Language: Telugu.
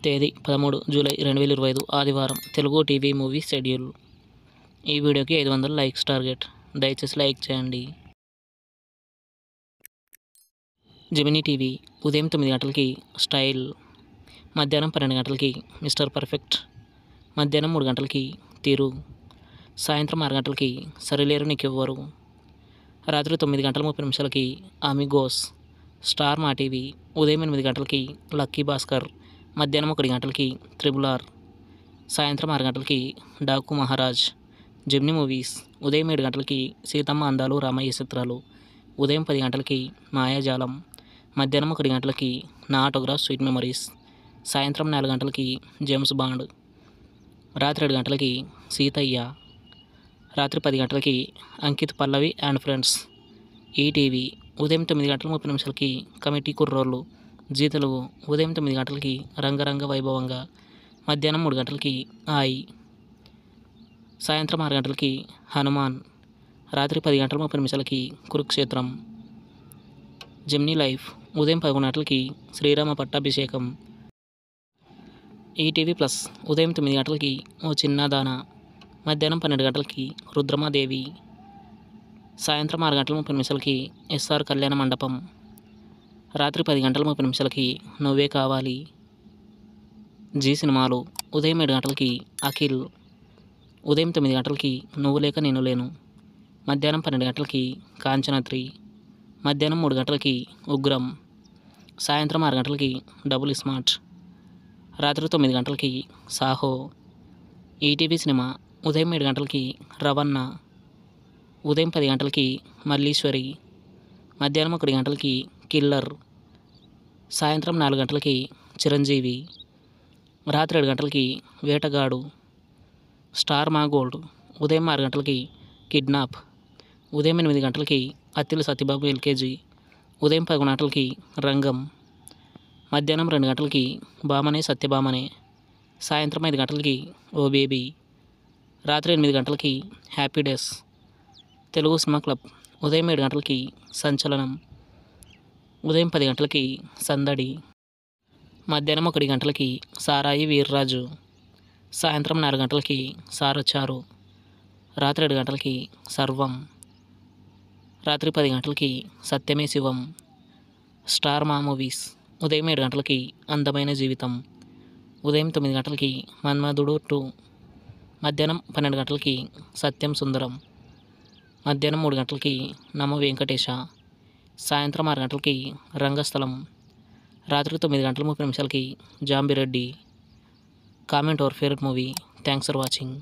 తేదీ 13 జూలై 2025 ఆదివారం. Telugu TV movie schedule. ఈ వీడియోకి 500 లైక్స్ టార్గెట్. దయచేసి లైక్ చేయండి. జెమినీ టీవీ ఉదయం 9 గంటలకి స్టైల్, మధ్యాహ్నం 12 గంటలకి మిస్టర్ పర్ఫెక్ట్, మధ్యాహ్నం 3 గంటలకి తిరు, సాయంత్రం 6 గంటలకి సరిలేరు నీకెవ్వరు, రాత్రి 9 గంటల 30 నిమిషాలకి అమిగోస్. స్టార్ మా టీవీ ఉదయం 8 గంటలకి లక్కీ భాస్కర్, మధ్యాహ్నం 1 గంటలకి త్రిబుల్ ఆర్, సాయంత్రం 6 గంటలకి డాకు మహారాజ్. జెమినీ మూవీస్ ఉదయం 7 గంటలకి సీతమ్మ అందాలు రామయ్య చిత్రాలు, ఉదయం 10 గంటలకి మాయాజాలం, మధ్యాహ్నం 1 గంటలకి నా ఆటోగ్రాఫ్ స్వీట్ మెమరీస్, సాయంత్రం 4 గంటలకి జేమ్స్ బాండ్, రాత్రి 7 గంటలకి సీతయ్య, రాత్రి 10 గంటలకి అంకిత్ పల్లవి అండ్ ఫ్రెండ్స్. ఈటీవీ ఉదయం 9 గంటల 30 నిమిషాలకి కమిటీ కుర్రోళ్ళు. జీ తెలుగు ఉదయం 9 గంటలకి రంగరంగ వైభవంగా, మధ్యాహ్నం 3 గంటలకి ఆయి, సాయంత్రం 6 గంటలకి హనుమాన్, రాత్రి 10 గంటల 30 నిమిషాలకి కురుక్షేత్రం. జెమినీ లైఫ్ ఉదయం 11 గంటలకి శ్రీరామ పట్టాభిషేకం. ఈటీవీ ప్లస్ ఉదయం 9 గంటలకి ఓ చిన్నదాన, మధ్యాహ్నం 12 గంటలకి రుద్రమాదేవి, సాయంత్రం 6 గంటల 30 నిమిషాలకి ఎస్ఆర్ కళ్యాణ మండపం, రాత్రి 10 గంటల 30 నిమిషాలకి నువ్వే కావాలి. జీ సినిమాలు ఉదయం 7 గంటలకి అఖిల్, ఉదయం 9 గంటలకి నువ్వు లేక నేను లేను, మధ్యాహ్నం 12 గంటలకి కాంచన 3, మధ్యాహ్నం 3 గంటలకి ఉగ్రం, సాయంత్రం 6 గంటలకి డబుల్ స్మార్ట్, రాత్రి 9 గంటలకి సాహో. ఈటీవీ సినిమా ఉదయం 7 గంటలకి రవణ, ఉదయం 10 గంటలకి మల్లీశ్వరి, మధ్యాహ్నం 1 గంటలకి కిల్లర్, సాయంత్రం 4 గంటలకి చిరంజీవి, రాత్రి 7 గంటలకి వేటగాడు. స్టార్ మా గోల్డ్ ఉదయం 6 గంటలకి కిడ్నాప్, ఉదయం 8 గంటలకి అత్తిలి సత్యబాబు ఎల్కేజీ, ఉదయం 11 గంటలకి రంగం, మధ్యాహ్నం 2 గంటలకి బామనే సత్యభామనే, సాయంత్రం 5 గంటలకి ఓ బేబీ, రాత్రి 8 గంటలకి happy days. Telugu cinema club ఉదయం 7 గంటలకి సంచలనం, ఉదయం 10 గంటలకి సందడి, మధ్యాహ్నం 1 గంటలకి సారాయి వీర్రాజు, సాయంత్రం 4 గంటలకి సారచారు, రాత్రి 7 గంటలకి సర్వం, రాత్రి 10 గంటలకి సత్యమే శివం. స్టార్ మా మూవీస్ ఉదయం 7 గంటలకి అందమైన జీవితం, ఉదయం 9 గంటలకి మన్మధుడు 2, మధ్యాహ్నం 12 గంటలకి సత్యం సుందరం, మధ్యాహ్నం 3 గంటలకి నమో వెంకటేశ, సాయంత్రం 6 గంటలకి రంగస్థలం, రాత్రి 9 గంటల 30 నిమిషాలకి Zombie Reddy. Comment our favourite movie. Thanks for watching.